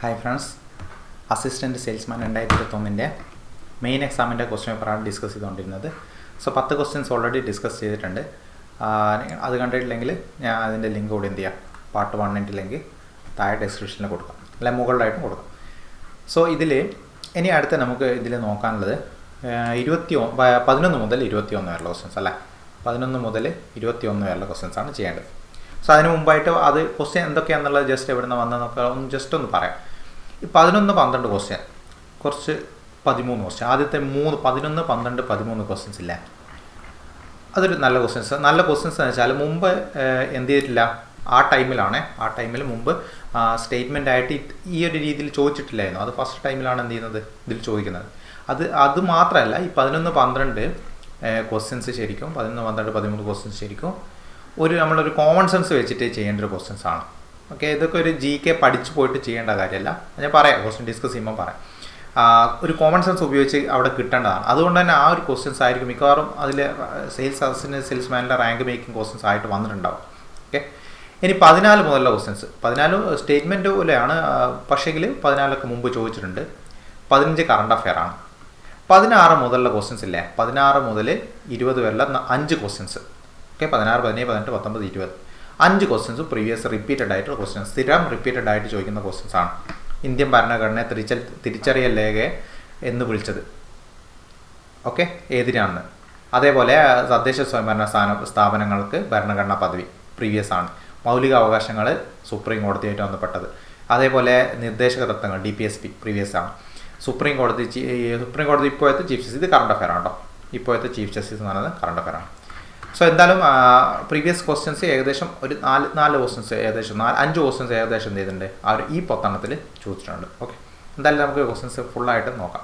Hi friends, assistant salesman 2021 main എക്സാമിൻ്റെ question പേപ്പറാണ് discuss ചെയ്തുകൊണ്ടിരുന്നത്. സോ 10 ക്വസ്റ്റ്യൻസ് ഓൾറെഡി ഡിസ്കസ് ചെയ്തിട്ടുണ്ട്. അത് കണ്ടിട്ടില്ലെങ്കിൽ ഞാൻ അതിൻ്റെ ലിങ്ക് കൂടി എന്ത് ചെയ്യാം, പാർട്ട് 1 ലിങ്ക് താഴെ ഡിസ്ക്രിപ്ഷനിൽ കൊടുക്കാം, അല്ലെ മുകളിലായിട്ടും കൊടുക്കാം. സോ ഇനി അടുത്ത് നമുക്ക് ഇതിൽ നോക്കാനുള്ളത് 11 മുതൽ 21 വരെയുള്ള ക്വസ്റ്റ്യൻസ് അല്ലേ. 11 മുതൽ 21 വരെയുള്ള ക്വസ്റ്റ്യൻസാണ് ചെയ്യേണ്ടത്. സോ അതിന് മുമ്പായിട്ട് അത് ക്വസ്റ്റ്യൻ എന്തൊക്കെയാണെന്നുള്ളത് ജസ്റ്റ് എവിടെ നിന്ന് വന്നതെന്നൊക്കെ ഒന്ന് പറയാം. ഈ 11, 12 ക്വസ്റ്റ്യൻ, കുറച്ച് 13 ക്വസ്റ്റ്യൻ, ആദ്യത്തെ 3, 11, 12, 13 ക്വസ്റ്റ്യൻസ് ഇല്ല. അതൊരു നല്ല ക്വസ്റ്റ്യൻസ് എന്ന് വെച്ചാൽ മുമ്പ് എന്ത് ചെയ്തിട്ടില്ല, ആ ടൈമിൽ മുമ്പ് സ്റ്റേറ്റ്മെൻ്റ് ആയിട്ട് ഈ ഒരു രീതിയിൽ ചോദിച്ചിട്ടില്ലായിരുന്നു. അത് ഫസ്റ്റ് ടൈമിലാണ് എന്ത് ചെയ്യുന്നത്, ഇതിൽ ചോദിക്കുന്നത്. അത് മാത്രമല്ല, ഈ 11, 12 ക്വസ്റ്റ്യൻസ് ശരിക്കും 11, 12, 13 ക്വസ്റ്റ്യൻസ് ശരിക്കും നമ്മളൊരു കോമൺ സെൻസ് വെച്ചിട്ട് ചെയ്യേണ്ട ഒരു ക്വസ്റ്റ്യൻസ് ആണ്. ഓക്കെ, ഇതൊക്കെ ഒരു GK പഠിച്ചു പോയിട്ട് ചെയ്യേണ്ട കാര്യമല്ല. ഞാൻ പറയാം, ക്വസ്റ്റ്യൻ ഡിസ്കസ് ചെയ്യുമ്പോൾ പറയാം. ഒരു കോമൺ സെൻസ് ഉപയോഗിച്ച് അവിടെ കിട്ടേണ്ടതാണ്. അതുകൊണ്ട് തന്നെ ആ ഒരു ക്വസ്റ്റ്യൻസ് ആയിരിക്കും മിക്കവാറും അതിൽ സെയിൽസ് അസിസ്റ്റൻറ്റ് സെയിൽസ്മാനിലെ റാങ്ക് മേക്കിംഗ് ക്വസ്റ്റ്യൻസ് ആയിട്ട് വന്നിട്ടുണ്ടാവും. ഓക്കെ, ഇനി 14 മുതലുള്ള ക്വസ്റ്റ്യൻസ്, 14 സ്റ്റേറ്റ്മെൻറ്റ് പോലെയാണ്, പക്ഷേങ്കിൽ 14 മുമ്പ് ചോദിച്ചിട്ടുണ്ട്. 15 കറണ്ട് അഫെയർ ആണ്. 16 മുതലുള്ള ക്വസ്റ്റ്യൻസ് ഇല്ലേ, 16 മുതൽ 20 വരെയുള്ള 5 questions. Okay, 16, 17, 18, 19, 20 5 questions previous repeated ആയിട്ടുള്ള ക്വസ്റ്റ്യൻസ്, സ്ഥിരം റിപ്പീറ്റഡ് ആയിട്ട് ചോദിക്കുന്ന ക്വസ്റ്റ്യൻസ് ആണ്. ഇന്ത്യൻ ഭരണഘടനയെ തിരിച്ചറിയൽ രേഖ എന്ന് വിളിച്ചത് ഓക്കെ ഏതിനാണ്. അതേപോലെ തദ്ദേശ സ്വയംഭരണ സ്ഥാപനങ്ങൾക്ക് ഭരണഘടനാ പദവി പ്രീവിയസ് ആണ്. മൗലിക അവകാശങ്ങൾ സുപ്രീം കോടതിയായിട്ട് ബന്ധപ്പെട്ടത്. അതേപോലെ നിർദ്ദേശക തത്വങ്ങൾ DPSP പ്രീവിയസ് ആണ്. സുപ്രീം കോടതി ഇപ്പോഴത്തെ ചീഫ് ജസ്റ്റിസ്, ഇത് കറണ്ട് അഫെയർ ആണ് കേട്ടോ. ഇപ്പോഴത്തെ ചീഫ് ജസ്റ്റിസ് എന്ന് പറയുന്നത് കറണ്ട് അഫെയർ ആണ്. സോ എന്തായാലും പ്രീവിയസ് ക്വസ്റ്റ്യൻസ് ഏകദേശം ഒരു 4 ക്വസ്റ്റ്യൻസ്, ഏകദേശം 5 ക്വസ്റ്റ്യൻസ് ഏകദേശം എന്ത് ചെയ്തിട്ടുണ്ട്, ഈ 10 ചോദിച്ചിട്ടുണ്ട്. ഓക്കെ, എന്തായാലും നമുക്ക് ക്വസ്റ്റ്യൻസ് ഫുള്ളായിട്ട് നോക്കാം.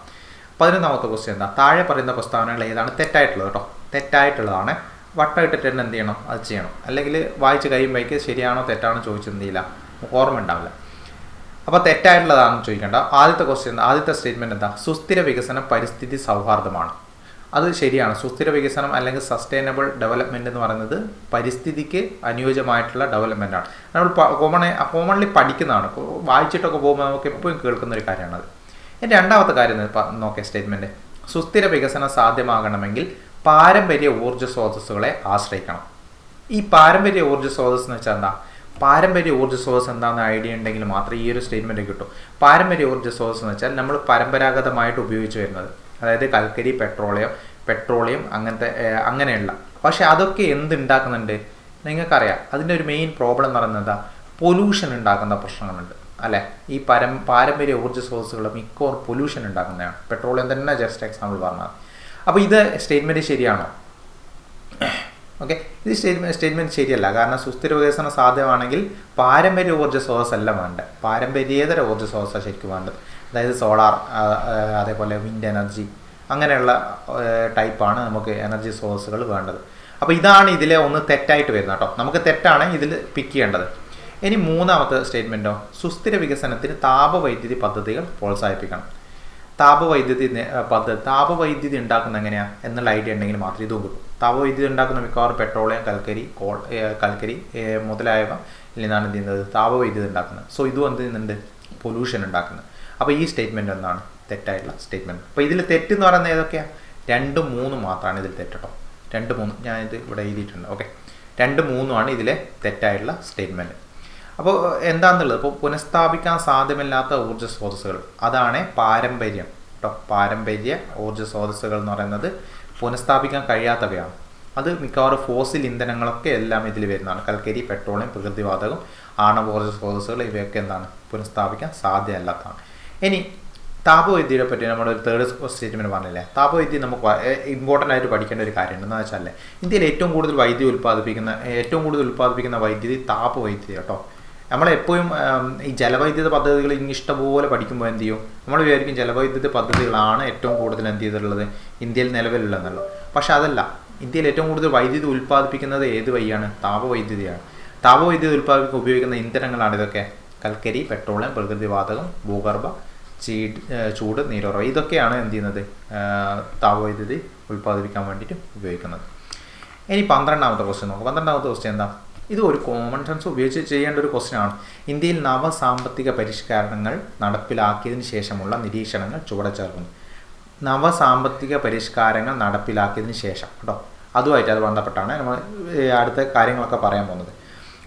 11ാമത്തെ ക്വസ്റ്റ്യൻ എന്താ, താഴെ പറയുന്ന പ്രസ്താവനകൾ ഏതാണ് തെറ്റായിട്ടുള്ളത് കേട്ടോ. തെറ്റായിട്ടുള്ളതാണ്. വട്ടമിട്ടിട്ട് തന്നെ എന്ത് ചെയ്യണം, അത് ചെയ്യണം. അല്ലെങ്കിൽ വായിച്ച് കഴിയുമ്പോഴേക്ക് ശരിയാണോ തെറ്റാണോ ചോദിച്ചത് എന്ത് ചെയ്യില്ല, ഓർമ്മ ഉണ്ടാവില്ല. അപ്പോൾ തെറ്റായിട്ടുള്ളതാണെന്ന് ചോദിക്കേണ്ട. ആദ്യത്തെ സ്റ്റേറ്റ്മെൻറ്റ് എന്താ, സുസ്ഥിര വികസനം പരിസ്ഥിതി സൗഹാർദ്ദമാണ്. അത് ശരിയാണ്. സുസ്ഥിര വികസനം അല്ലെങ്കിൽ സസ്റ്റൈനബിൾ ഡെവലപ്മെൻറ്റ് എന്ന് പറയുന്നത് പരിസ്ഥിതിക്ക് അനുയോജ്യമായിട്ടുള്ള ഡെവലപ്മെൻറ്റാണ്. നമ്മൾ കോമൺലി പഠിക്കുന്നതാണ്, വായിച്ചിട്ടൊക്കെ പോകുമ്പോൾ നമുക്ക് എപ്പോഴും കേൾക്കുന്ന ഒരു കാര്യമാണത്. രണ്ടാമത്തെ കാര്യം നോക്കിയ സ്റ്റേറ്റ്മെൻറ്റ്, സുസ്ഥിര വികസനം സാധ്യമാകണമെങ്കിൽ പാരമ്പര്യ ഊർജ്ജ സ്രോതസ്സുകളെ ആശ്രയിക്കണം. ഈ പാരമ്പര്യ ഊർജ്ജ സ്രോതസ് എന്ന് വെച്ചാൽ എന്താ, പാരമ്പര്യ ഊർജ്ജ സ്രോതസ് എന്താണെന്ന് ഐഡിയ ഉണ്ടെങ്കിൽ മാത്രമേ ഈ ഒരു സ്റ്റേറ്റ്മെൻറ്റ് കിട്ടും. പാരമ്പര്യ ഊർജ്ജ സ്രോതസ് എന്ന് വെച്ചാൽ നമ്മൾ പരമ്പരാഗതമായിട്ട് ഉപയോഗിച്ച് വരുന്നത്, അതായത് കൽക്കരി, പെട്രോളിയം അങ്ങനെയുള്ള. പക്ഷേ അതൊക്കെ എന്തുണ്ടാക്കുന്നുണ്ട് നിങ്ങൾക്കറിയാം. അതിൻ്റെ ഒരു മെയിൻ പ്രോബ്ലം എന്ന് പറയുന്നത് എന്താ, പൊല്യൂഷൻ ഉണ്ടാക്കുന്ന പ്രശ്നങ്ങളുണ്ട് അല്ലേ. ഈ പാരമ്പര്യ ഊർജ്ജ സ്രോതസ്സുകൾ മിക്കവാറും പൊല്യൂഷൻ ഉണ്ടാക്കുന്നതാണ്. പെട്രോളിയം തന്നെ ജസ്റ്റ് എക്സാമ്പിൾ പറഞ്ഞാൽ. അപ്പോൾ ഇത് സ്റ്റേറ്റ്മെൻറ്റ് ശരിയാണോ? ഓക്കെ, ഇത് സ്റ്റേറ്റ്മെൻറ്റ് ശരിയല്ല. കാരണം സുസ്ഥിര വികസനം സാധ്യമാണെങ്കിൽ പാരമ്പര്യ ഊർജ്ജ സ്രോതസ്സല്ല വേണ്ടത്, പാരമ്പര്യേതര ഊർജ്ജ സ്രോതസ്സാണ് ശരിക്കും വേണ്ടത്. അതായത് സോളാർ, അതേപോലെ വിൻഡ് എനർജി, അങ്ങനെയുള്ള ടൈപ്പാണ് നമുക്ക് എനർജി സോഴ്സുകൾ വേണ്ടത്. അപ്പോൾ ഇതാണ് ഇതിലെ ഒന്ന് തെറ്റായിട്ട് വരുന്നത് കേട്ടോ. നമുക്ക് തെറ്റാണ് ഇതിൽ പിക്ക് ചെയ്യേണ്ടത്. ഇനി 3ാമത്തെ സ്റ്റേറ്റ്മെൻറ്റോ, സുസ്ഥിര വികസനത്തിന് താപവൈദ്യുതി പദ്ധതികൾ പ്രോത്സാഹിപ്പിക്കണം. താപവൈദ്യുതി ഉണ്ടാക്കുന്ന എങ്ങനെയാണ് എന്നുള്ള ഐഡിയ ഉണ്ടെങ്കിൽ മാത്രമേ ഇതും കിട്ടും. താപവൈദ്യുതി ഉണ്ടാക്കുന്ന മിക്കവാറും പെട്രോളിയം, കൽക്കരി മുതലായവ നിന്നാണ് എന്ത് ചെയ്യുന്നത്, താപവൈദ്യുതി ഉണ്ടാക്കുന്നത്. സോ ഇതും എന്ത് ചെയ്യുന്നുണ്ട്, പൊല്യൂഷൻ ഉണ്ടാക്കുന്നത്. അപ്പോൾ ഈ സ്റ്റേറ്റ്മെൻറ്റ് എന്താണ്, തെറ്റായിട്ടുള്ള സ്റ്റേറ്റ്മെൻറ്റ്. അപ്പോൾ ഇതിൽ തെറ്റെന്ന് പറയുന്നത് ഏതൊക്കെയാണ്, 2, 3 മാത്രമാണ് ഇതിൽ തെറ്റട്ടോ. 2, 3 ഞാനിത് ഇവിടെ എഴുതിയിട്ടുണ്ട്. ഓക്കെ, 2, 3 ഇതിലെ തെറ്റായിട്ടുള്ള സ്റ്റേറ്റ്മെൻറ്റ്. അപ്പോൾ എന്താണെന്നുള്ളത്, ഇപ്പോൾ പുനഃസ്ഥാപിക്കാൻ സാധ്യമല്ലാത്ത ഊർജ്ജ സ്രോതസ്സുകൾ, അതാണ് പാരമ്പര്യം കേട്ടോ. പാരമ്പര്യ ഊർജ്ജ സ്രോതസ്സുകൾ എന്ന് പറയുന്നത് പുനഃസ്ഥാപിക്കാൻ കഴിയാത്തവയാണ്. അത് മിക്കവാറും ഫോസിൽ ഇന്ധനങ്ങളൊക്കെ എല്ലാം ഇതിൽ വരുന്നതാണ്. കൽക്കരി, പെട്രോളിയം, പ്രകൃതിവാതകം, ആണവോർജ്ജ സ്രോതസ്സുകൾ, ഇവയൊക്കെ എന്താണ്, പുനഃസ്ഥാപിക്കാൻ സാധ്യമല്ലാത്തതാണ്. ഇനി താപവൈദ്യുതിയെ പറ്റി നമ്മുടെ ഒരു 3rd സ്റ്റേറ്റ്മെൻറ്റ് പറഞ്ഞില്ലേ. താപവൈദ്യുതി നമുക്ക് ഇമ്പോർട്ടൻ്റ് ആയിട്ട് പഠിക്കേണ്ട ഒരു കാര്യമുണ്ട്. എന്ന് വെച്ചാൽ ഇന്ത്യയിൽ ഏറ്റവും കൂടുതൽ ഉൽപ്പാദിപ്പിക്കുന്ന വൈദ്യുതി താപവൈദ്യുതി കേട്ടോ. നമ്മളെപ്പോഴും ഈ ജലവൈദ്യുത പദ്ധതികൾ ഇഷ്ടംപോലെ പഠിക്കുമ്പോൾ എന്ത് ചെയ്യും, നമ്മൾ വിചാരിക്കും ജലവൈദ്യുത പദ്ധതികളാണ് ഏറ്റവും കൂടുതൽ എന്ത് ചെയ്തിട്ടുള്ളത് ഇന്ത്യയിൽ നിലവിലുള്ളതെന്നുള്ളത്. പക്ഷെ അതല്ല. ഇന്ത്യയിൽ ഏറ്റവും കൂടുതൽ വൈദ്യുതി ഉൽപ്പാദിപ്പിക്കുന്നത് ഏത് വഴിയാണ്, താപവൈദ്യുതിയാണ്. താപവൈദ്യുതി ഉൽപ്പാദിപ്പിക്കാൻ ഉപയോഗിക്കുന്ന ഇന്ധനങ്ങളാണ് ഇതൊക്കെ, കൽക്കരി, പെട്രോളിയം, പ്രകൃതിവാതകം, ഭൂഗർഭ, ചൂട്, നീരുറവ, ഇതൊക്കെയാണ് എന്ത് ചെയ്യുന്നത്, താപവൈദ്യുതി ഉൽപ്പാദിപ്പിക്കാൻ വേണ്ടിയിട്ട് ഉപയോഗിക്കുന്നത്. ഇനി 12ാമത്തെ ക്വസ്റ്റ്യൻ നോക്കാം. 12ാമത്തെ ക്വസ്റ്റ്യൻ എന്താ, ഇത് ഒരു കോമൺ സെൻസ് ഉപയോഗിച്ച് ചെയ്യേണ്ട ഒരു ക്വസ്റ്റ്യൻ ആണ്. ഇന്ത്യയിൽ നവസാമ്പത്തിക പരിഷ്കരണങ്ങൾ നടപ്പിലാക്കിയതിന് ശേഷമുള്ള നിരീക്ഷണങ്ങൾ ചുവടെ ചേർക്കുന്നു. നവസാമ്പത്തിക പരിഷ്കാരങ്ങൾ നടപ്പിലാക്കിയതിന് ശേഷം കേട്ടോ, അതുമായിട്ട് അത് ബന്ധപ്പെട്ടാണ് നമ്മൾ അടുത്ത കാര്യങ്ങളൊക്കെ പറയാൻ പോകുന്നത്.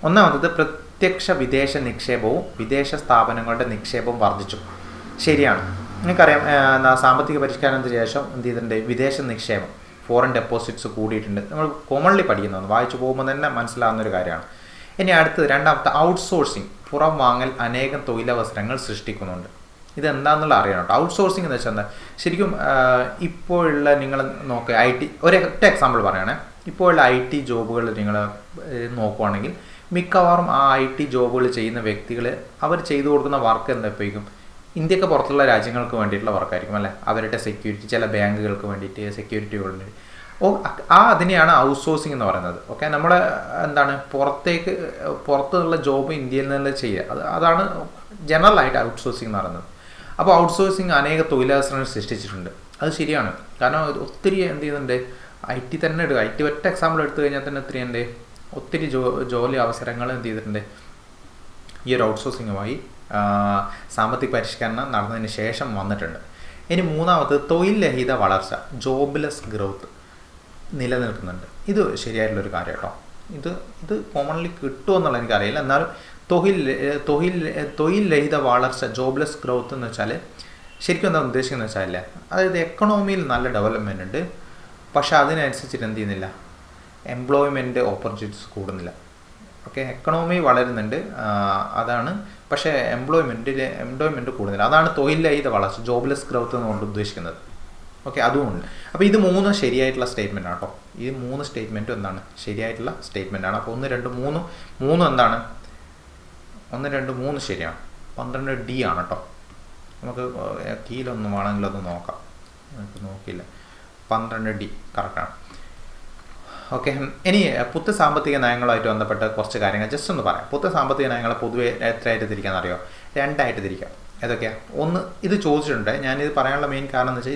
ഒന്നാമത്തത് പ്രത്യക്ഷ വിദേശ നിക്ഷേപവും വിദേശ സ്ഥാപനങ്ങളുടെ നിക്ഷേപവും വർദ്ധിച്ചു. ശരിയാണ്, നിങ്ങൾക്കറിയാം സാമ്പത്തിക പരിഷ്കാരത്തിന് ശേഷം എന്ത് ചെയ്തിട്ടുണ്ട്, വിദേശ നിക്ഷേപം ഫോറിൻ ഡെപ്പോസിറ്റ്സ് കൂടിയിട്ടുണ്ട്. നമ്മൾ കോമൺലി പഠിക്കുന്നതാണ്, വായിച്ചു പോകുമ്പോൾ തന്നെ മനസ്സിലാകുന്നൊരു കാര്യമാണ്. ഇനി അടുത്തത് രണ്ടാമത്തെ ഔട്ട്സോഴ്സിങ്, പുറം വാങ്ങൽ അനേകം തൊഴിലവസരങ്ങൾ സൃഷ്ടിക്കുന്നുണ്ട്. ഇതെന്താണെന്നുള്ള അറിയണം കേട്ടോ. ഔട്ട്സോഴ്സിംഗ് എന്ന് വെച്ചാൽ എന്താ, ശരിക്കും ഇപ്പോഴുള്ള നിങ്ങൾ നോക്കുക, ഒറ്റ എക്സാമ്പിൾ പറയുകയാണെങ്കിൽ ഇപ്പോഴുള്ള IT ജോബുകൾ നിങ്ങൾ നോക്കുവാണെങ്കിൽ മിക്കവാറും ആ IT ജോബുകൾ ചെയ്യുന്ന വ്യക്തികൾ അവർ ചെയ്തു കൊടുക്കുന്ന വർക്ക് എന്തായിരിക്കും, ഇന്ത്യക്ക് പുറത്തുള്ള രാജ്യങ്ങൾക്ക് വേണ്ടിയിട്ടുള്ള വർക്കായിരിക്കും അല്ലേ. അവരുടെ സെക്യൂരിറ്റി, ചില ബാങ്കുകൾക്ക് വേണ്ടിയിട്ട് സെക്യൂരിറ്റികൾ വേണ്ടി അതിനെയാണ് ഔട്ട്സോഴ്സിംഗ് എന്ന് പറയുന്നത്. ഓക്കെ, നമ്മൾ എന്താണ് പുറത്തുള്ള ജോബ് ഇന്ത്യയിൽ നിന്ന് ചെയ്യുക, അതാണ് ജനറലായിട്ട് ഔട്ട്സോഴ്സിംഗ് എന്ന് പറയുന്നത്. അപ്പോൾ ഔട്ട്സോഴ്സിംഗ് അനേക തൊഴിലവസരങ്ങൾ സൃഷ്ടിച്ചിട്ടുണ്ട്. അത് ശരിയാണ്, കാരണം ഒത്തിരി എന്ത് ചെയ്യുന്നുണ്ട്, IT തന്നെ എടുക്കുക, IT ഒറ്റ എക്സാമ്പിൾ എടുത്തു കഴിഞ്ഞാൽ തന്നെ ഒത്തിരി ജോലി അവസരങ്ങൾ എന്ത് ചെയ്തിട്ടുണ്ട് ഈ ഒരു ഔട്ട്സോഴ്സിങ്ങുമായി സാമ്പത്തിക പരിഷ്കരണം നടന്നതിന് ശേഷം വന്നിട്ടുണ്ട്. ഇനി മൂന്നാമത് തൊഴിൽ രഹിത വളർച്ച, ജോബ്ലെസ് ഗ്രോത്ത് നിലനിൽക്കുന്നുണ്ട്. ഇത് ശരിയായിട്ടുള്ളൊരു കാര്യം കേട്ടോ. ഇത് കോമൺലി കിട്ടുമെന്നുള്ള എനിക്കറിയില്ല, എന്നാലും തൊഴിൽ രഹിത വളർച്ച, ജോബ്ലെസ് ഗ്രോത്ത് എന്ന് വെച്ചാൽ ശരിക്കും എന്താ ഉദ്ദേശിക്കുന്നത് വെച്ചാൽ, അതായത് എക്കണോമിയിൽ നല്ല ഡെവലപ്മെൻ്റ് ഉണ്ട്, പക്ഷേ അതിനനുസരിച്ചിട്ട് എന്ത് ചെയ്യുന്നില്ല, എംപ്ലോയ്മെൻറ്റ് ഓപ്പർച്യൂണിറ്റീസ് കൂടുന്നില്ല. ഓക്കെ, എക്കണോമി വളരുന്നുണ്ട്, അതാണ്, പക്ഷേ എംപ്ലോയ്മെൻറ്റ് കൂടുന്നില്ല. അതാണ് തൊഴിൽ രഹിത വളർച്ച, ജോബ്ലെസ് ഗ്രോത്ത് എന്നുകൊണ്ട് ഉദ്ദേശിക്കുന്നത്. ഓക്കെ, അതുമുണ്ട്. അപ്പോൾ ഇത് 3 ശരിയായിട്ടുള്ള സ്റ്റേറ്റ്മെൻ്റ് ആണ് കേട്ടോ. ഈ 3 സ്റ്റേറ്റ്മെൻറ്റും എന്താണ്, ശരിയായിട്ടുള്ള സ്റ്റേറ്റ്മെൻ്റ് ആണ്. അപ്പോൾ 1, 2, 3 എന്താണ്, 1, 2, 3 ശരിയാണ്. 12D ആണ് കേട്ടോ. നമുക്ക് കീലൊന്നും വേണമെങ്കിൽ ഒന്ന് നോക്കാം, നമുക്ക് നോക്കിയില്ല. 12D കറക്റ്റാണ്. ഓക്കെ, ഇനി പുതിയ സാമ്പത്തിക നയങ്ങളുമായിട്ട് ബന്ധപ്പെട്ട കുറച്ച് കാര്യങ്ങൾ ജസ്റ്റ് ഒന്ന് പറയാം. പുതിയ സാമ്പത്തിക നയങ്ങളെ പൊതുവെ എത്രയായിട്ട് തിരിക്കാമെന്നറിയോ? 2 ആയിട്ട് തിരിക്കാം. ഏതൊക്കെയാണ്? ഒന്ന്, ഇത് ചോദിച്ചിട്ടുണ്ട്, ഞാനിത് പറയാനുള്ള മെയിൻ കാരണം എന്ന് വെച്ചാൽ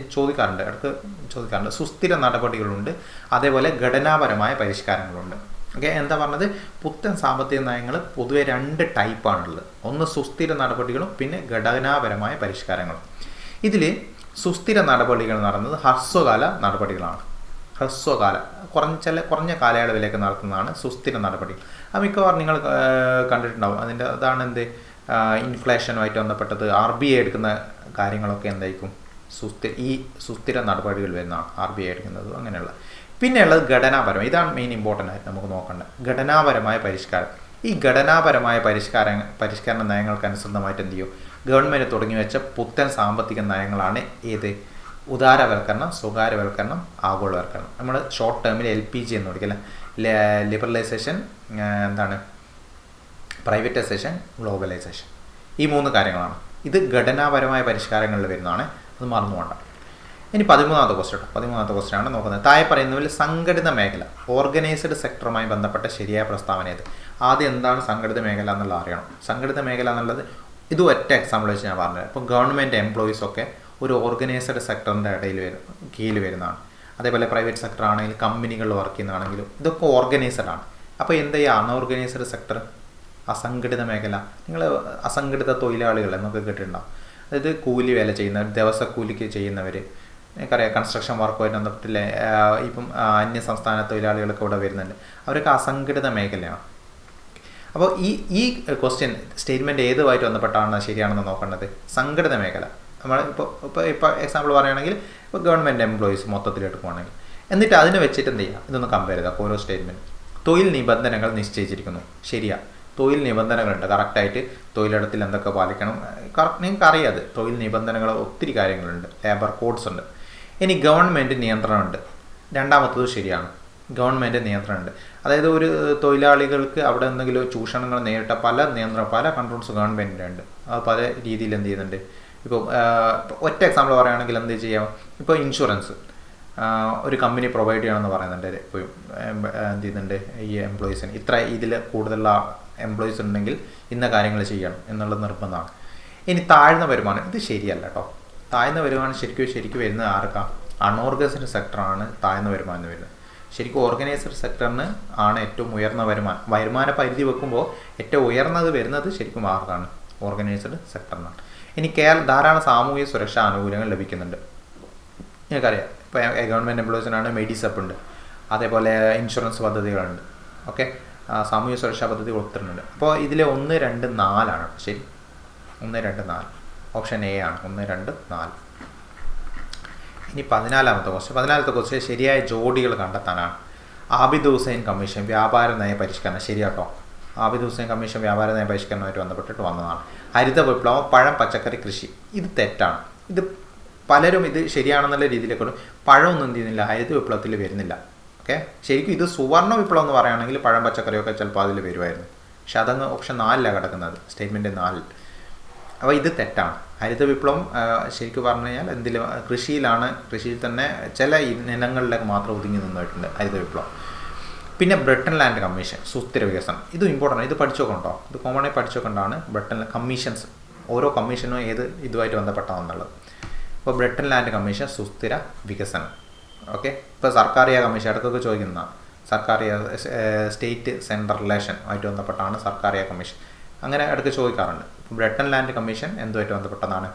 ഇടയ്ക്ക് ചോദിക്കാറുണ്ട്. സുസ്ഥിര നടപടികളുണ്ട്, അതേപോലെ ഘടനാപരമായ പരിഷ്കാരങ്ങളുണ്ട്. ഓക്കെ, എന്താ പറഞ്ഞത്, പുത്തൻ സാമ്പത്തിക നയങ്ങൾ പൊതുവെ 2 ടൈപ്പാണുള്ളത്. ഒന്ന് സുസ്ഥിര നടപടികളും പിന്നെ ഘടനാപരമായ പരിഷ്കാരങ്ങളും. ഇതിൽ സുസ്ഥിര നടപടികൾ എന്ന് പറയുന്നത് ഹ്രസ്വകാല നടപടികളാണ്. കുറഞ്ഞ കാലയളവിലേക്ക് നടത്തുന്നതാണ് സുസ്ഥിര നടപടികൾ. അത് മിക്കവാറും നിങ്ങൾ കണ്ടിട്ടുണ്ടാവും. അതാണ് എന്ത്, ഇൻഫ്ലേഷനുമായിട്ട് ബന്ധപ്പെട്ടത് RBI എടുക്കുന്ന കാര്യങ്ങളൊക്കെ എന്തായിരിക്കും, സുസ്ഥിര നടപടികൾ വരുന്നതാണ് RBI എടുക്കുന്നത്. അങ്ങനെയുള്ള പിന്നെയുള്ളത് ഘടനാപരം. ഇതാണ് മെയിൻ ഇമ്പോർട്ടൻ്റ് ആയിട്ട് നമുക്ക് നോക്കേണ്ടത്, ഘടനാപരമായ പരിഷ്കാരം. ഈ ഘടനാപരമായ പരിഷ്കരണ നയങ്ങൾക്ക് അനുസൃതമായിട്ട് എന്ത് ചെയ്യും, ഗവൺമെൻറ് തുടങ്ങി വെച്ച പുത്തൻ സാമ്പത്തിക നയങ്ങളാണ് ഏത്, ഉദാരവൽക്കരണം, സ്വകാര്യവൽക്കരണം, ആഗോളവൽക്കരണം. നമ്മൾ ഷോർട്ട് ടേമിൽ LPG എന്ന് വിളിക്കില്ല, ലിബറലൈസേഷൻ, പ്രൈവറ്റൈസേഷൻ, ഗ്ലോബലൈസേഷൻ. ഈ 3 കാര്യങ്ങളാണ്. ഇത് ഘടനാപരമായ പരിഷ്കാരങ്ങളിൽ വരുന്നതാണ്, അത് മറന്നു പോകണ്ട. ഇനി 13ാമത്തെ ക്വസ്റ്റ്യൻ ആണ് നോക്കുന്നത്. താഴെ പറയുന്നതിൽ സംഘടിത മേഖല, ഓർഗനൈസ്ഡ് സെക്ടറുമായി ബന്ധപ്പെട്ട ശരിയായ പ്രസ്താവന ഏത്? ആദ്യം എന്താണ് സംഘടിത മേഖല എന്നുള്ളത് അറിയണം. സംഘടിത മേഖല എന്നുള്ളത് ഇത് ഒറ്റ എക്സാമ്പിൾ വെച്ച് ഞാൻ പറഞ്ഞത്. ഇപ്പോൾ ഗവൺമെൻറ് എംപ്ലോയീസ് ഒക്കെ ഒരു ഓർഗനൈസ്ഡ് സെക്ടറിൻ്റെ കീഴിൽ വരുന്നതാണ്. അതേപോലെ പ്രൈവറ്റ് സെക്ടർ ആണെങ്കിലും കമ്പനികളിൽ വർക്ക് ചെയ്യുന്നതാണെങ്കിലും ഇതൊക്കെ ഓർഗനൈസ്ഡ് ആണ്. അപ്പോൾ എന്താ ഈ അൺഓർഗനൈസ്ഡ് സെക്ടർ, അസംഘടിത മേഖല? നിങ്ങൾ അസംഘടിത തൊഴിലാളികൾ എന്നൊക്കെ കേട്ടിട്ടുണ്ടാവും. അതായത് കൂലി വേല ചെയ്യുന്നവർ, ദിവസക്കൂലിക്ക് ചെയ്യുന്നവർ, എനിക്കറിയാം കൺസ്ട്രക്ഷൻ വർക്കുമായിട്ട് ബന്ധപ്പെട്ടില്ലേ, ഇപ്പം അന്യ സംസ്ഥാന തൊഴിലാളികളൊക്കെ ഇവിടെ വരുന്നുണ്ട്, അവരൊക്കെ അസംഘടിത മേഖലയാണ്. അപ്പോൾ ഈ ക്വസ്റ്റ്യൻ സ്റ്റേറ്റ്മെൻറ്റ് ഏതുമായിട്ട് ബന്ധപ്പെട്ടാണ് ശരിയാണെന്ന് നോക്കേണ്ടത്, സംഘടിത മേഖല. നമ്മൾ ഇപ്പോൾ എക്സാമ്പിൾ പറയുകയാണെങ്കിൽ ഇപ്പോൾ ഗവൺമെൻറ് എംപ്ലോയീസ് മൊത്തത്തിൽ എടുക്കുകയാണെങ്കിൽ, എന്നിട്ട് അതിനെ വെച്ചിട്ട് എന്ത് ചെയ്യുക, ഇതൊന്ന് കമ്പയർ ചെയ്താൽ ഓരോ സ്റ്റേറ്റ്മെൻറ്റ്. തൊഴിൽ നിബന്ധനകൾ നിശ്ചയിച്ചിരിക്കുന്നു, ശരിയാണ്. തൊഴിൽ നിബന്ധനകളുണ്ട്, കറക്റ്റായിട്ട് തൊഴിലിടത്തിൽ എന്തൊക്കെ പാലിക്കണം, നിങ്ങൾക്ക് അറിയാം. അത് തൊഴിൽ നിബന്ധനകൾ ഒത്തിരി കാര്യങ്ങളുണ്ട്, ലേബർ കോഡ്സ് ഉണ്ട്. ഇനി ഗവൺമെൻറ് നിയന്ത്രണമുണ്ട്, രണ്ടാമത്തത് ശരിയാണ്, ഗവൺമെൻറ് നിയന്ത്രണമുണ്ട്. അതായത് ഒരു തൊഴിലാളികൾക്ക് അവിടെ എന്തെങ്കിലും ചൂഷണങ്ങൾ നേരിട്ട പല കൺട്രോൾസ് ഗവൺമെൻറ്റിനുണ്ട്. അത് പല രീതിയിൽ എന്ത് ചെയ്യുന്നുണ്ട്. ഇപ്പോൾ ഒറ്റ എക്സാമ്പിൾ പറയുകയാണെങ്കിൽ എന്ത് ചെയ്യാം, ഇപ്പോൾ ഇൻഷുറൻസ് ഒരു കമ്പനി പ്രൊവൈഡ് ചെയ്യണമെന്ന് പറയുന്നുണ്ട്. ഇപ്പോൾ എന്ത് ചെയ്യുന്നുണ്ട്, ഈ എംപ്ലോയീസിന് ഇത്ര ഇതിൽ കൂടുതലുള്ള എംപ്ലോയീസ് ഉണ്ടെങ്കിൽ ഇന്ന കാര്യങ്ങൾ ചെയ്യണം എന്നുള്ളത് നിർബന്ധമാണ്. ഇനി താഴ്ന്ന വരുമാനം, ഇത് ശരിയല്ല കേട്ടോ. താഴ്ന്ന വരുമാനം ശരിക്കും വരുന്നത് ആർക്കാണ്? അൺഓർഗനൈസ്ഡ് സെക്ടറാണ് താഴ്ന്ന വരുമാനം വരുന്നത്. ശരിക്കും ഓർഗനൈസ്ഡ് സെക്ടറിന് ആണ് ഏറ്റവും ഉയർന്ന വരുമാന പരിധി വെക്കുമ്പോൾ ഏറ്റവും ഉയർന്നത് വരുന്നത് ശരിക്കും ആർക്കാണ്? ഓർഗനൈസ്ഡ് സെക്ടറിനാണ്. ഇനി ധാരാളം സാമൂഹിക സുരക്ഷാ ആനുകൂല്യങ്ങൾ ലഭിക്കുന്നുണ്ട്. നിങ്ങൾക്കറിയാം, ഇപ്പോൾ ഗവൺമെൻറ് എംപ്ലോയീസിനാണ് മെഡിസപ്പ് ഉണ്ട്, അതേപോലെ ഇൻഷുറൻസ് പദ്ധതികളുണ്ട്. ഓക്കെ, സാമൂഹ്യ സുരക്ഷാ പദ്ധതി കൊടുത്തിട്ടുണ്ട്. അപ്പോൾ ഇതിൽ 1, 2, 4 ശരി. 1, 2, 4 ഓപ്ഷൻ എ ആണ്. 1, 2, 4. ഇനി 14ാമത്തെ ക്വസ്റ്റ്യൻ ശരിയായ ജോഡികൾ കണ്ടെത്താനാണ്. ആബിദ് ഹുസൈൻ കമ്മീഷൻ വ്യാപാര നയ പരിഷ്കരണം ശരിയാട്ടോ. ആബിദ് ഹുസൈൻ കമ്മീഷൻ വ്യാപാര നയ പരിഷ്കരണവുമായിട്ട് ബന്ധപ്പെട്ടിട്ട് വന്നതാണ്. ഹരിത വിപ്ലവം, പഴം പച്ചക്കറി കൃഷി. ഇത് തെറ്റാണ്. ഇത് പലരും ഇത് ശരിയാണെന്നുള്ള രീതിയിലേക്കുള്ള പഴമൊന്നും എന്ത് ചെയ്യുന്നില്ല, ഹരിത വിപ്ലവത്തിൽ വരുന്നില്ല. ഓക്കെ, ശരിക്കും ഇത് സുവർണ്ണ വിപ്ലവം എന്ന് പറയുകയാണെങ്കിൽ പഴം പച്ചക്കറിയൊക്കെ ചിലപ്പോൾ അതിൽ വരുമായിരുന്നു. പക്ഷെ അതങ്ങ് ഓപ്ഷൻ 4 കിടക്കുന്നത്, സ്റ്റേറ്റ്മെൻറ്റ് 4. അപ്പോൾ ഇത് തെറ്റാണ്. ഹരിത വിപ്ലവം ശരിക്കും പറഞ്ഞു കഴിഞ്ഞാൽ കൃഷിയിൽ തന്നെ ചില ഇനങ്ങളിലേക്ക് മാത്രം ഒതുങ്ങി നിന്നിട്ടുണ്ട് ഹരിത വിപ്ലവം. പിന്നെ ബ്രിട്ടൻ ലാൻഡ് കമ്മീഷൻ, സുസ്ഥിര വികസനം. ഇത് ഇമ്പോർട്ടൻ്റ്, ഇത് പഠിച്ചോക്കണ്ടോ, ഇത് കോമണായി പഠിച്ചോക്കൊണ്ടാണ് ബ്രിട്ടൻ കമ്മീഷൻസ്, ഓരോ കമ്മീഷനും ഏത് ഇതുമായിട്ട് ബന്ധപ്പെട്ടാണെന്നുള്ളത്. ഇപ്പോൾ ബ്രിട്ടൻ ലാൻഡ് കമ്മീഷൻ സുസ്ഥിര വികസനം. ഓക്കെ, ഇപ്പോൾ സർക്കാരിയ കമ്മീഷൻ ഇടയ്ക്കൊക്കെ ചോദിക്കുന്നതാണ്. സർക്കാരിയ സ്റ്റേറ്റ് സെൻട്രൽ റിലേഷൻ ആയിട്ട് ബന്ധപ്പെട്ടാണ് സർക്കാരിയ കമ്മീഷൻ, അങ്ങനെ ഇടയ്ക്ക് ചോദിക്കാറുണ്ട്. ബ്രിട്ടൻ ലാൻഡ് കമ്മീഷൻ എന്തുമായിട്ട് ബന്ധപ്പെട്ടതാണ്?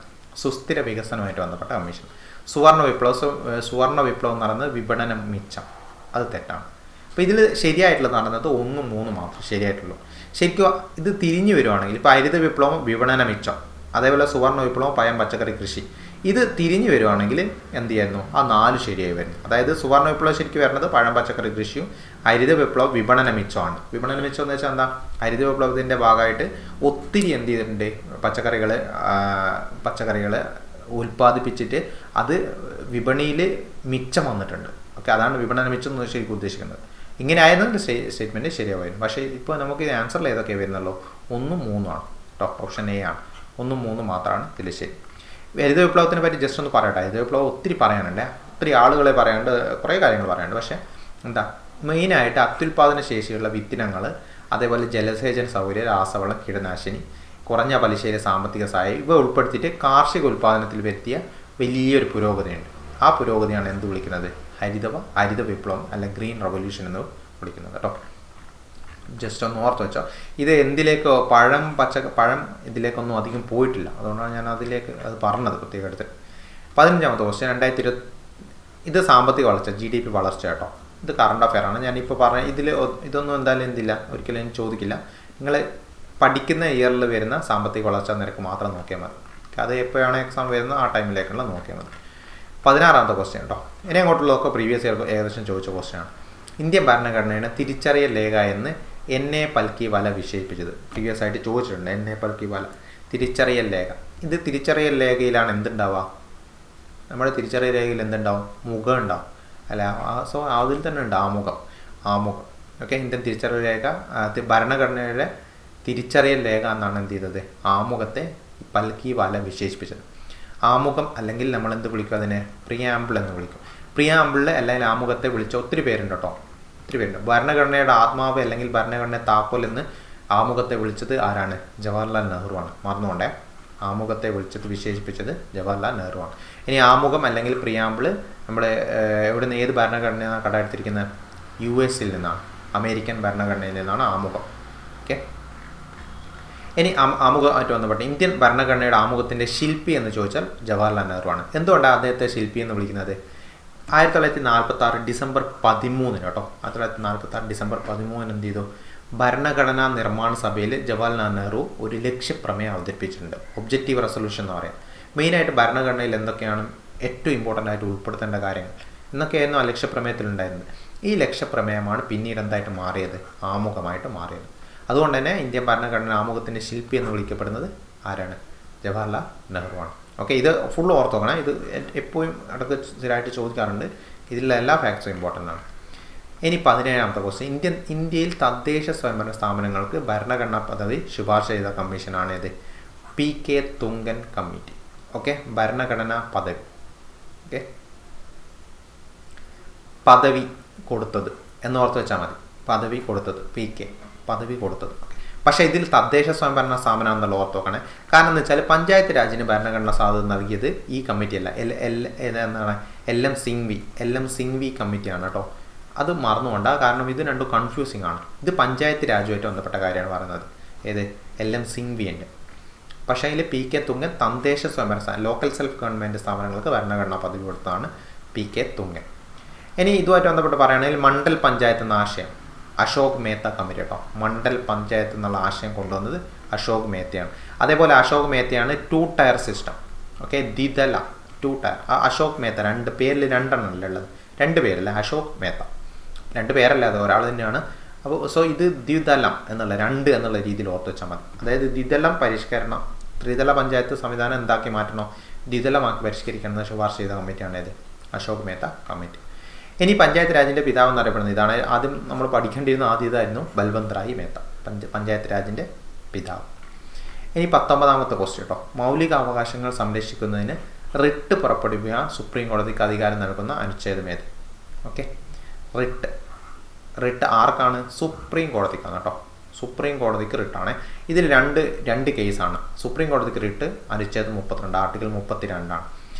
സുസ്ഥിര വികസനവുമായിട്ട് ബന്ധപ്പെട്ട കമ്മീഷൻ. സുവർണ്ണ വിപ്ലവം നടന്നത് വിപണനം മിച്ചം, അത് തെറ്റാണ്. അപ്പോൾ ഇതിൽ ശരിയായിട്ടുള്ളത് നടന്നത് 1, 3 മാത്രം ശരിയായിട്ടുള്ളൂ. ശരിക്കും ഇത് തിരിഞ്ഞു വരുവാണെങ്കിൽ ഇപ്പോൾ ഹരിത വിപ്ലവം വിപണന മിച്ചം, അതേപോലെ സുവർണ്ണ വിപ്ലവം പഴം പച്ചക്കറി കൃഷി, ഇത് തിരിഞ്ഞു വരുവാണെങ്കിൽ എന്ത് ചെയ്യായിരുന്നു? ആ 4 ശരിയായി വരുന്നു. അതായത് സുവർണ്ണ വിപ്ലവം ശരിക്കും വരുന്നത് പഴം പച്ചക്കറി കൃഷിയും, ഹരിത വിപ്ലവം വിപണന മിച്ചമാണ്. വിപണന മിച്ചം എന്ന് വെച്ചാൽ എന്താ? ഹരിത വിപ്ലവത്തിൻ്റെ ഭാഗമായിട്ട് ഒത്തിരി എന്ത് ചെയ്തിട്ടുണ്ട്? പച്ചക്കറികൾ ഉൽപ്പാദിപ്പിച്ചിട്ട് അത് വിപണിയിൽ മിച്ചം വന്നിട്ടുണ്ട്. ഓക്കെ, അതാണ് വിപണന മിച്ചം എന്ന് ശരിക്കും ഉദ്ദേശിക്കുന്നത്. ഇങ്ങനെ ആയിരുന്നു സ്റ്റേറ്റ്മെൻറ്റ് ശരിയാവുമായിരുന്നു. പക്ഷേ ഇപ്പോൾ നമുക്ക് ആൻസറിൽ ഏതൊക്കെ വരുന്നുള്ളൂ? 1, 3 ആണ് കേട്ടോ. ഓപ്ഷൻ എ ആണ്. 1, 3 മാത്രമാണ് ഇതിൽ ശരി. ഹരിത വിപ്ലവത്തിനെ പറ്റി ജസ്റ്റ് ഒന്ന് പറയട്ടെ. ഹരിത വിപ്ലവം ഒത്തിരി പറയാനുണ്ട്, ഒത്തിരി ആളുകളെ പറയാനുണ്ട്, കുറേ കാര്യങ്ങൾ പറയാനുണ്ട്. പക്ഷേ എന്താ മെയിനായിട്ട് അത്യുൽപാദന ശേഷിയുള്ള വിത്തിനങ്ങൾ, അതേപോലെ ജലസേചന സൗകര്യം, രാസവളം, കീടനാശിനി, കുറഞ്ഞ പലിശയിലെ സാമ്പത്തിക സഹായം ഇവ ഉൾപ്പെടുത്തിയിട്ട് കാർഷിക ഉൽപ്പാദനത്തിൽ വരുത്തിയ വലിയൊരു പുരോഗതിയുണ്ട്. ആ പുരോഗതിയാണ് എന്ത് വിളിക്കുന്നത്? ഹരിത വിപ്ലവം അല്ലെങ്കിൽ ഗ്രീൻ റവല്യൂഷൻ എന്ന് വിളിക്കുന്നത് കേട്ടോ. ജസ്റ്റ് ഒന്ന് ഓർത്ത് വെച്ചോ. ഇത് എന്തിലേക്ക് പഴം ഇതിലേക്കൊന്നും അധികം പോയിട്ടില്ല, അതുകൊണ്ടാണ് ഞാൻ അതിലേക്ക് അത് പറഞ്ഞത് പ്രത്യേകം എടുത്ത്. 15ാമത്തെ ക്വസ്റ്റ്യൻ 2020 ഇത് സാമ്പത്തിക വളർച്ച, GDP വളർച്ച കേട്ടോ. ഇത് കറണ്ട് അഫെയർ ആണ്. ഞാനിപ്പോൾ പറഞ്ഞ ഇതൊന്നും എന്തായാലും എന്തില്ല, ഒരിക്കലും ഞാൻ ചോദിക്കില്ല. നിങ്ങൾ പഠിക്കുന്ന ഇയറിൽ വരുന്ന സാമ്പത്തിക വളർച്ചാ നിരക്ക് മാത്രം നോക്കിയാൽ മതി. അത് എപ്പോഴാണ് എക്സാം വരുന്നത് ആ ടൈമിലേക്കുള്ള നോക്കിയാൽ മതി. 16ാമത്തെ ക്വസ്റ്റ്യൻ കേട്ടോ. ഇനി അങ്ങോട്ടുള്ളതൊക്കെ പ്രീവിയസ് ഇയർ ഏകദേശം ചോദിച്ച ക്വസ്റ്റ്യനാണ്. ഇന്ത്യൻ ഭരണഘടനയുടെ തിരിച്ചറിയൽ രേഖ എന്ന് എൻ.എ. പൽക്കിവാല വിശേഷിപ്പിച്ചത്. പ്രീവിയസ് ആയിട്ട് ചോദിച്ചിട്ടുണ്ട്. എൻ.എ. പൽക്കിവാല തിരിച്ചറിയൽ രേഖ. ഇത് തിരിച്ചറിയൽ രേഖയിലാണ് എന്തുണ്ടാവുക? നമ്മുടെ തിരിച്ചറിയൽ രേഖയിൽ എന്തുണ്ടാവും? മുഖം ഉണ്ടാവും അല്ല? സോ അതിൽ തന്നെ ഉണ്ട് ആമുഖം. ഓക്കെ, ഇന്ത്യൻ തിരിച്ചറിയൽ രേഖ ഭരണഘടനയുടെ തിരിച്ചറിയൽ രേഖ എന്നാണ് എന്ത് ചെയ്തത്? ആമുഖത്തെ പൽക്കിവാല വിശേഷിപ്പിച്ചത്. ആമുഖം അല്ലെങ്കിൽ നമ്മൾ എന്ത് വിളിക്കും? അതിനെ പ്രിയാമ്പിൾ എന്ന് വിളിക്കും. പ്രിയാമ്പിളിൽ അല്ലെങ്കിൽ ആമുഖത്തെ വിളിച്ച ഒത്തിരി പേരുണ്ട് കേട്ടോ, ഒത്തിരി പേരുണ്ട്. ഭരണഘടനയുടെ ആത്മാവ് അല്ലെങ്കിൽ ഭരണഘടന താക്കോൽ എന്ന് ആമുഖത്തെ വിളിച്ചത് ആരാണ്? ജവഹർലാൽ നെഹ്റു ആണ്. മറന്നുകൊണ്ടേ, ആമുഖത്തെ വിളിച്ചത് വിശേഷിപ്പിച്ചത് ജവഹർലാൽ നെഹ്റു ആണ്. ഇനി ആമുഖം അല്ലെങ്കിൽ പ്രിയാമ്പിൾ നമ്മുടെ എവിടെ നിന്ന്, ഏത് ഭരണഘടനയാണ് കടമെടുത്തിരിക്കുന്നത്? US-ൽ നിന്നാണ്, അമേരിക്കൻ ഭരണഘടനയിൽ നിന്നാണ് ആമുഖം. ഓക്കെ, ഇനി ആമുഖമായിട്ട് ബന്ധപ്പെട്ട് ഇന്ത്യൻ ഭരണഘടനയുടെ ആമുഖത്തിൻ്റെ ശില്പി എന്ന് ചോദിച്ചാൽ ജവഹർലാൽ നെഹ്റു ആണ്. എന്തുകൊണ്ടാണ് അദ്ദേഹത്തെ ശില്പി എന്ന് വിളിക്കുന്നത്? 1946 ഡിസംബർ 13 കേട്ടോ. 1946 ഡിസംബർ 13 എന്ത് ചെയ്തു? ഭരണഘടനാ നിർമ്മാണ സഭയിൽ ജവഹർലാൽ നെഹ്റു ഒരു ലക്ഷ്യപ്രമേയം അവതരിപ്പിച്ചിട്ടുണ്ട്. ഒബ്ജക്റ്റീവ് റെസൊല്യൂഷൻ എന്ന് പറയാം. മെയിനായിട്ട് ഭരണഘടനയിൽ എന്തൊക്കെയാണ് ഏറ്റവും ഇമ്പോർട്ടൻ്റ് ആയിട്ട് ഉൾപ്പെടുത്തേണ്ട കാര്യങ്ങൾ എന്നൊക്കെയായിരുന്നു ആ ലക്ഷ്യപ്രമേയത്തിലുണ്ടായിരുന്നത്. ഈ ലക്ഷ്യപ്രമേയമാണ് പിന്നീട് എന്തായിട്ട് മാറിയത്? ആമുഖമായിട്ട് മാറിയത്. അതുകൊണ്ട് തന്നെ ഇന്ത്യൻ ഭരണഘടന ആമുഖത്തിൻ്റെ ശില്പി എന്ന് വിളിക്കപ്പെടുന്നത് ആരാണ്? ജവഹർലാൽ നെഹ്റു ആണ്. ഓക്കെ, ഇത് ഫുൾ ഓർത്ത് നോക്കണം. ഇത് എപ്പോഴും ഇടയ്ക്ക് സ്ഥിരമായിട്ട് ചോദിക്കാറുണ്ട്. ഇതിലുള്ള എല്ലാ ഫാക്ട്സും ഇമ്പോർട്ടൻ്റ് ആണ്. ഇനി 17ാമത്തെ ക്വസ്റ്റ്യൻ. ഇന്ത്യയിൽ തദ്ദേശ സ്വയംഭരണ സ്ഥാപനങ്ങൾക്ക് ഭരണഘടനാ പദവി ശുപാർശ ചെയ്ത കമ്മീഷനാണ് ഇത്? P.K. തുങ്കൻ കമ്മിറ്റി. ഓക്കെ, ഭരണഘടനാ പദവി. ഓക്കെ, പദവി കൊടുത്തത് എന്നോർത്ത് വെച്ചാൽ മതി. പദവി കൊടുത്തത് P.K. പദവി കൊടുത്തത്. പക്ഷേ ഇതിൽ തദ്ദേശ സ്വയംഭരണ സ്ഥാപനം എന്നുള്ള ഓർത്ത് നോക്കണേ. കാരണം എന്ന് വെച്ചാൽ പഞ്ചായത്ത് രാജിന് ഭരണഘടനാ സാധ്യത നൽകിയത് ഈ കമ്മിറ്റിയല്ല, എന്താണ് LM സിംഗ്വി കമ്മിറ്റിയാണ് കേട്ടോ. അത് മറന്നുകൊണ്ട, കാരണം ഇത് രണ്ടും കൺഫ്യൂസിങ് ആണ്. ഇത് പഞ്ചായത്ത് രാജുമായിട്ട് ബന്ധപ്പെട്ട കാര്യമാണ് പറയുന്നത്. ഏത് LM സിംഗ്വിയൻ്റെ. പക്ഷേ അതിൽ PK തുങ്കൻ തദ്ദേശ സ്വയംഭരണ ലോക്കൽ സെൽഫ് ഗവൺമെൻറ് സ്ഥാപനങ്ങൾക്ക് ഭരണഘടനാ പദവി കൊടുത്തതാണ് PK തുങ്കൻ. ഇനി ഇതുമായിട്ട് ബന്ധപ്പെട്ട് പറയുകയാണെങ്കിൽ മണ്ഡൽ പഞ്ചായത്ത് എന്ന ആശയം അശോക് മേത്ത കമ്മിറ്റി കേട്ടോ. മണ്ഡൽ പഞ്ചായത്ത് എന്നുള്ള ആശയം കൊണ്ടുവന്നത് അശോക് മേത്തയാണ്. അതേപോലെ അശോക് മേത്തയാണ് 2 ടയർ സിസ്റ്റം. ഓക്കെ, ദ്വിതല 2 ടയർ. അശോക് മേത്ത 2 പേരിൽ 2 എണ്ണമല്ലേ ഉള്ളത്, 2 പേരല്ല, അശോക് മേത്ത 2 പേരല്ല, അത് ഒരാൾ തന്നെയാണ്. അപ്പോൾ ഇത് ദ്വിതലം എന്നുള്ള 2 എന്നുള്ള രീതിയിൽ ഓർത്ത് വെച്ചാൽ മതി. അതായത് ദ്വിതലം പരിഷ്കരണം, ത്രിതല പഞ്ചായത്ത് സംവിധാനം എന്താക്കി മാറ്റണോ ദ്വിതലമാക്കി പരിഷ്കരിക്കണം ശുപാർശ ചെയ്ത കമ്മിറ്റിയാണ് ഇത് അശോക് മേത്ത കമ്മിറ്റി. ഇനി പഞ്ചായത്ത് രാജിൻ്റെ പിതാവ് എന്നറിയപ്പെടുന്നത് ഇതാണ്. ആദ്യം നമ്മൾ പഠിക്കേണ്ടിയിരുന്ന ആദ്യതായിരുന്നു ബൽവന്ത് റായ് മേത്ത, പഞ്ചായത്ത് രാജിൻ്റെ പിതാവ്. ഇനി 19ാമത്തെ ക്വസ്റ്റ്യൻ കേട്ടോ. മൗലിക അവകാശങ്ങൾ സംരക്ഷിക്കുന്നതിന് റിട്ട് പുറപ്പെടുവിക്കാൻ സുപ്രീം കോടതിക്ക് അധികാരം നൽകുന്ന അനുച്ഛേദം ഏത്? ഓക്കെ, റിട്ട് ആർക്കാണ്? സുപ്രീം കോടതിക്കാണ് കേട്ടോ. സുപ്രീം കോടതിക്ക് റിട്ടാണ്. ഇതിൽ രണ്ട് കേസാണ്. സുപ്രീം കോടതിക്ക് റിട്ട് അനുച്ഛേദം 32 ആർട്ടിക്കിൾ 32 ആണ്.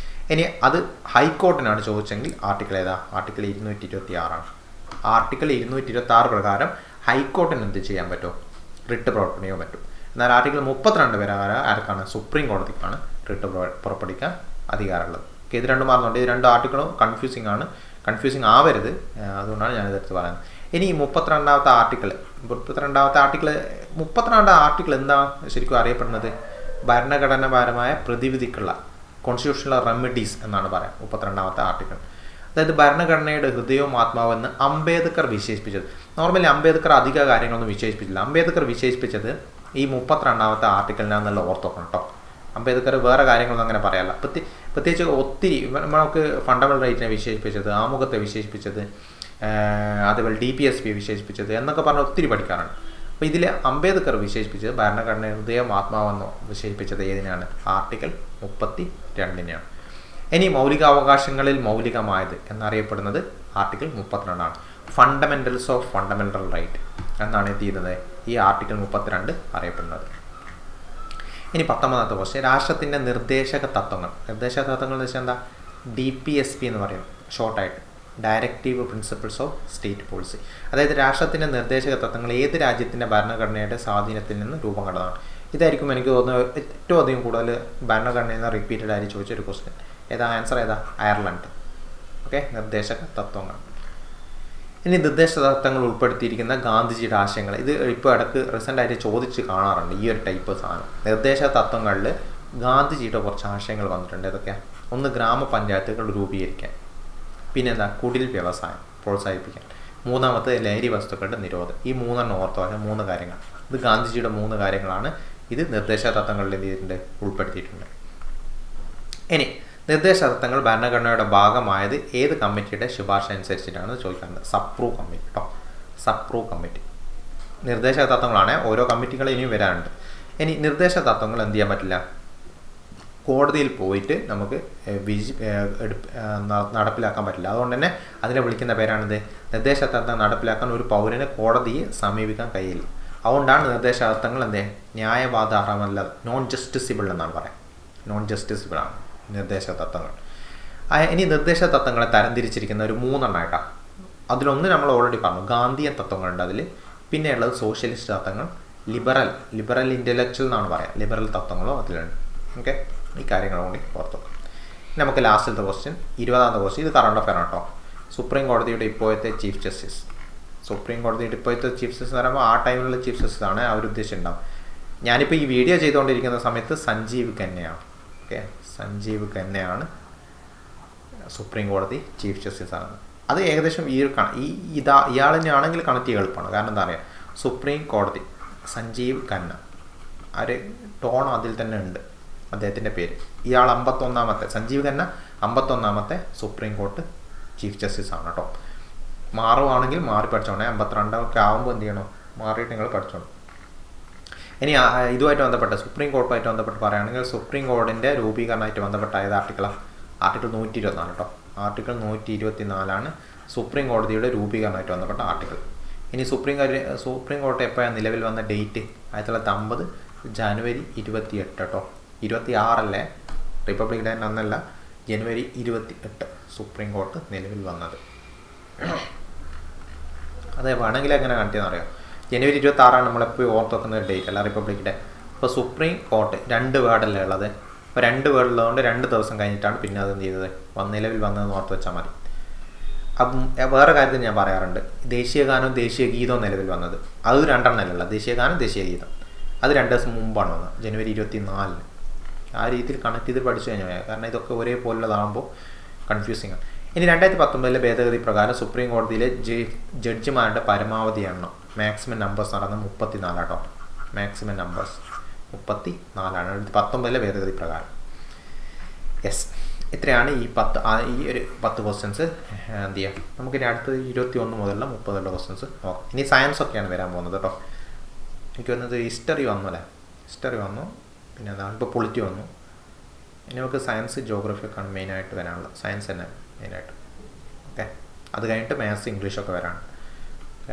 ഇനി അത് ഹൈക്കോർട്ടിനാണ് ചോദിച്ചെങ്കിൽ ആർട്ടിക്കിൾ ഏതാ? ആർട്ടിക്കിൾ 226 ആണ്. ആർട്ടിക്കിൾ 226 പ്രകാരം ഹൈക്കോർട്ടിന് എന്ത് ചെയ്യാൻ പറ്റുമോ? റിട്ട് പുറപ്പെടുവിക്കാൻ പറ്റും. എന്നാൽ ആർട്ടിക്കിൾ 32 പ്രകാരം ആർക്കാണ്? സുപ്രീം കോടതിക്കാണ് റിട്ട് പുറപ്പെടുവിക്കാൻ അധികാരമുള്ളത്. ഓക്കെ, ഇത് രണ്ടും മാറുന്നുണ്ട്. ഇത് 2 ആർട്ടിക്കിളും കൺഫ്യൂസിങ് ആണ്. കൺഫ്യൂസിങ് ആവരുത്, അതുകൊണ്ടാണ് ഞാനിതെടുത്ത് പറയുന്നത്. ഇനി 32ാമത്തെ ആർട്ടിക്കിൾ എന്താ ശരിക്കും അറിയപ്പെടുന്നത്? ഭരണഘടനാപരമായ പ്രതിവിധിക്കുള്ള കോൺസ്റ്റിറ്റ്യൂഷണൽ റെമഡീസ് എന്നാണ് പറയാം 32ാമത്തെ ആർട്ടിക്കിൾ. അതായത് ഭരണഘടനയുടെ ഹൃദയവും ആത്മാവെന്ന് അംബേദ്കർ വിശേഷിപ്പിച്ചത്. നോർമലി അംബേദ്കർ അധിക കാര്യങ്ങളൊന്നും വിശേഷിപ്പിച്ചില്ല. അംബേദ്കർ വിശേഷിപ്പിച്ചത് ഈ 32ാമത്തെ ആർട്ടിക്കിളിനാണെന്നുള്ള ഓർത്തോക്കണം കേട്ടോ. അംബേദ്കർ വേറെ കാര്യങ്ങളൊന്നും അങ്ങനെ പറയാറില്ല. പ്രത്യേകിച്ച് ഒത്തിരി നമുക്ക് ഫണ്ടമെൻ്റൽ റൈറ്റിനെ വിശേഷിപ്പിച്ചത്, ആമുഖത്തെ വിശേഷിപ്പിച്ചത്, അതേപോലെ DPSP വിശേഷിപ്പിച്ചത് എന്നൊക്കെ പറഞ്ഞ് ഒത്തിരി പഠിക്കാറുണ്ട്. അപ്പോൾ ഇതിൽ അംബേദ്കർ വിശേഷിപ്പിച്ചത് ഭരണഘടന ഹൃദയം ആത്മാവെന്നോ വിശേഷിപ്പിച്ചത് ഏതിനാണ്? ആർട്ടിക്കിൾ 32-നെയാണ്. ഇനി മൗലികാവകാശങ്ങളിൽ മൗലികമായത് എന്നറിയപ്പെടുന്നത് ആർട്ടിക്കിൾ 32 ആണ്. ഫണ്ടമെൻ്റൽസ് ഓഫ് ഫണ്ടമെൻ്റൽ റൈറ്റ് എന്നാണ് എന്ത് ചെയ്യുന്നത്? ഈ ആർട്ടിക്കിൾ 32 അറിയപ്പെടുന്നത്. ഇനി 19ാമത്തെ ക്വസ്റ്റ്യൻ. രാഷ്ട്രത്തിൻ്റെ നിർദ്ദേശക തത്വങ്ങൾ എന്ന് വെച്ചാൽ എന്താ? DPSP എന്ന് പറയുന്നത് ഷോർട്ടായിട്ട്, directive principles of state policy. അതായത് രാഷ്ട്രത്തിൻ്റെ നിർദ്ദേശക തത്വങ്ങൾ ഏത് രാജ്യത്തിൻ്റെ ഭരണഘടനയുടെ സ്വാധീനത്തിൽ നിന്ന് രൂപം കൊണ്ടതാണ്? ഇതായിരിക്കും എനിക്ക് തോന്നുന്നത് ഏറ്റവും അധികം കൂടുതൽ ഭരണഘടനയിൽ നിന്ന് റിപ്പീറ്റഡ് ആയി ചോദിച്ചൊരു ക്വസ്റ്റ്യൻ. ആൻസർ ഏതാ? അയർലൻഡ്. ഓക്കെ, നിർദ്ദേശക തത്വങ്ങൾ. ഇനി നിർദ്ദേശ തത്വങ്ങൾ ഉൾപ്പെടുത്തിയിരിക്കുന്ന ഗാന്ധിജിയുടെ ആശയങ്ങൾ. ഇത് ഇപ്പോൾ ഇടയ്ക്ക് റീസെൻ്റായിട്ട് ചോദിച്ച് കാണാറുണ്ട് ഈ ഒരു ടൈപ്പ് സാധനം. നിർദ്ദേശ തത്വങ്ങളിൽ ഗാന്ധിജിയുടെ കുറച്ച് ആശയങ്ങൾ വന്നിട്ടുണ്ട്. ഇതൊക്കെയാണ്: ഒന്ന്, ഗ്രാമപഞ്ചായത്തുകൾ രൂപീകരിക്കാൻ. പിന്നെന്താ? കുടിൽ വ്യവസായം പ്രോത്സാഹിപ്പിക്കാൻ. മൂന്നാമത്തെ, ലഹരി വസ്തുക്കളുടെ നിരോധനം. ഈ 3 ഓർത്തോ, 3 കാര്യങ്ങൾ. ഇത് ഗാന്ധിജിയുടെ 3 കാര്യങ്ങളാണ്. ഇത് നിർദ്ദേശ തത്വങ്ങളിൽ എന്ത് ചെയ്തിട്ടുണ്ട്? ഉൾപ്പെടുത്തിയിട്ടുണ്ട്. ഇനി നിർദ്ദേശ തത്വങ്ങൾ ഭരണഘടനയുടെ ഭാഗമായത് ഏത് കമ്മിറ്റിയുടെ ശുപാർശ അനുസരിച്ചിട്ടാണ് ചോദിക്കുന്നത്? സപ്രൂ കമ്മിറ്റി കേട്ടോ. സപ്രൂ കമ്മിറ്റി നിർദ്ദേശ തത്വങ്ങളാണ്. ഓരോ കമ്മിറ്റികൾ ഇനിയും വരാനുണ്ട്. ഇനി നിർദ്ദേശ തത്വങ്ങൾ എന്ത് ചെയ്യാൻ പറ്റില്ല? കോടതിയിൽ പോയിട്ട് നമുക്ക് നടപ്പിലാക്കാൻ പറ്റില്ല. അതുകൊണ്ട് തന്നെ അതിനെ വിളിക്കുന്ന പേരാണിത്. നിർദ്ദേശ തത്വം നടപ്പിലാക്കാൻ ഒരു പൗരന് കോടതിയെ സമീപിക്കാൻ കഴിയില്ല. അതുകൊണ്ടാണ് നിർദ്ദേശ തത്വങ്ങൾ ന്യായവാദാർഹമല്ല, നോൺ ജസ്റ്റിസിബിൾ എന്നാണ് പറയാം. നോൺ ജസ്റ്റിസിബിൾ ആണ് നിർദ്ദേശ തത്വങ്ങൾ. ഇനി നിർദ്ദേശ തത്വങ്ങളെ തരംതിരിച്ചിരിക്കുന്ന ഒരു 3 എണ്ണമായിട്ടാണ്. അതിലൊന്ന് നമ്മൾ ഓൾറെഡി പറഞ്ഞു, ഗാന്ധിയൻ തത്വങ്ങളുണ്ട് അതിൽ. പിന്നെയുള്ളത് സോഷ്യലിസ്റ്റ് തത്വങ്ങൾ, ലിബറൽ ഇൻ്റലക്ച്വൽ എന്നാണ് പറയാം. ലിബറൽ തത്വങ്ങളോ അതിലുണ്ട്. ഓക്കെ, ഈ കാര്യങ്ങൾ കൂടി ഓർത്തു. നമുക്ക് ലാസ്റ്റത്തെ ക്വസ്റ്റ്യൻ, 20ാമത്തെ ക്വസ്റ്റ്യൻ. ഇത് കറണ്ട് അഫെയർ കേട്ടോ. സുപ്രീം കോടതിയുടെ ഇപ്പോഴത്തെ ചീഫ് ജസ്റ്റിസ്. സുപ്രീം കോടതിയുടെ ഇപ്പോഴത്തെ ചീഫ് ജസ്റ്റിസ് എന്ന് പറയുമ്പോൾ ആ ടൈമിലുള്ള ചീഫ് ജസ്റ്റിസ് ആണ് അവരുദ്ദേശിച്ചിട്ടുണ്ടാവും. ഞാനിപ്പോൾ ഈ വീഡിയോ ചെയ്തുകൊണ്ടിരിക്കുന്ന സമയത്ത് സഞ്ജീവ് ഖന്നയാണ്. ഓക്കെ, സഞ്ജീവ് ഖന്നയാണ് സുപ്രീം കോടതി ചീഫ് ജസ്റ്റിസ് ആണ്. അത് ഏകദേശം ഇയാൾ തന്നെയാണെങ്കിൽ കണക്ട് ചെയ്യാൻ എളുപ്പമാണ്. കാരണം എന്താ പറയുക, സുപ്രീം കോടതി സഞ്ജീവ് ഖന്ന, ആ ഒരു ടോൺ അതിൽ തന്നെ ഉണ്ട് അദ്ദേഹത്തിൻ്റെ പേര്. ഇയാൾ 51ാമത്തെ, സഞ്ജീവ് ഖന്ന 51ാമത്തെ സുപ്രീം കോടതി ചീഫ് ജസ്റ്റിസ് ആണ് കേട്ടോ. മാറുവാണെങ്കിൽ മാറി പഠിച്ചോണേ. 52 ആകുമ്പോൾ എന്ത് ചെയ്യണോ? മാറിയിട്ട് നിങ്ങൾ പഠിച്ചോണം. ഇനി ഇതുമായിട്ട് ബന്ധപ്പെട്ട് സുപ്രീം കോർട്ടുമായിട്ട് ബന്ധപ്പെട്ട് പറയുകയാണെങ്കിൽ സുപ്രീം കോടതിൻ്റെ രൂപീകരണമായിട്ട് ബന്ധപ്പെട്ട ഏത് ആർട്ടിക്കിളാണ്? ആർട്ടിക്കിൾ 124 കേട്ടോ. ആർട്ടിക്കിൾ 124 സുപ്രീം കോടതിയുടെ രൂപീകരണമായിട്ട് ബന്ധപ്പെട്ട ആർട്ടിക്കിൾ. ഇനി സുപ്രീം കോടതി എപ്പോഴാണ് നിലവിൽ വന്ന ഡേറ്റ്? 1950 ജനുവരി 28 കേട്ടോ. 26 റിപ്പബ്ലിക് ഡേ അന്നല്ല, ജനുവരി 28 സുപ്രീം കോടതി നിലവിൽ വന്നത്. അത് വേണമെങ്കിൽ എങ്ങനെ കാണിച്ചതെന്ന് അറിയാം. ജനുവരി 26 നമ്മളെപ്പോഴും ഓർത്ത് വെക്കുന്ന ഒരു ഡേറ്റ് അല്ല റിപ്പബ്ലിക് ഡേ. ഇപ്പോൾ സുപ്രീം കോർട്ട് 2 വേർഡല്ലേ ഉള്ളത്. അപ്പോൾ 2 വേർഡുള്ളതുകൊണ്ട് 2 ദിവസം കഴിഞ്ഞിട്ടാണ് പിന്നെ അത് എന്ത് ചെയ്തത് നിലവിൽ വന്നതെന്ന് ഓർത്ത് വെച്ചാൽ മതി. അപ്പം വേറെ കാര്യത്തിൽ ഞാൻ പറയാറുണ്ട്, ദേശീയ ഗാനവും ദേശീയ ഗീതവും നിലവിൽ വന്നത് അത് 2 എണ്ണമല്ല. ദേശീയ ഗാനം ദേശീയ ഗീതം അത് 2 ദിവസം മുമ്പാണ് വന്നത്, ജനുവരി 24. ആ രീതിയിൽ കണക്ട് ചെയ്ത് പഠിച്ചു കഴിഞ്ഞാൽ, കാരണം ഇതൊക്കെ ഒരേപോലുള്ളതാകുമ്പോൾ കൺഫ്യൂസിങ് ആണ്. ഇനി 2019 ഭേദഗതി പ്രകാരം സുപ്രീം കോടതിയിലെ ജഡ്ജിമാരുടെ പരമാവധി എണ്ണം മാക്സിമം നമ്പേഴ്സ് നടന്നത് 34 കേട്ടോ. മാക്സിമം നമ്പേഴ്സ് 34 2019 ഭേദഗതി പ്രകാരം. യെസ്, ഇത്രയാണ് ഈ ഒരു 10 ക്വസ്റ്റ്യൻസ്. എന്ത് ചെയ്യാം, നമുക്കിനി അടുത്തത് 21 മുതലുള്ള 30 ക്വസ്റ്റ്യൻസ് നോക്കാം. ഇനി സയൻസ് ഒക്കെയാണ് വരാൻ പോകുന്നത് കേട്ടോ. എനിക്ക് വന്നത് ഹിസ്റ്ററി വന്നു അല്ലേ, ഹിസ്റ്ററി വന്നു, പിന്നെ എന്താണ് ഇപ്പോൾ പൊളിറ്റി വന്നു. ഇനി നമുക്ക് സയൻസ് ജോഗ്രഫി ഒക്കെയാണ് മെയിനായിട്ട് വരാനുള്ളത്, സയൻസ് തന്നെ മെയിനായിട്ട്. ഓക്കെ, അത് കഴിഞ്ഞിട്ട് മാത്സ് ഇംഗ്ലീഷൊക്കെ വരാണ്.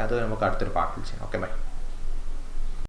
അത് നമുക്ക് അടുത്തൊരു പാർട്ടിൽ ചെയ്യാം. Okay, by.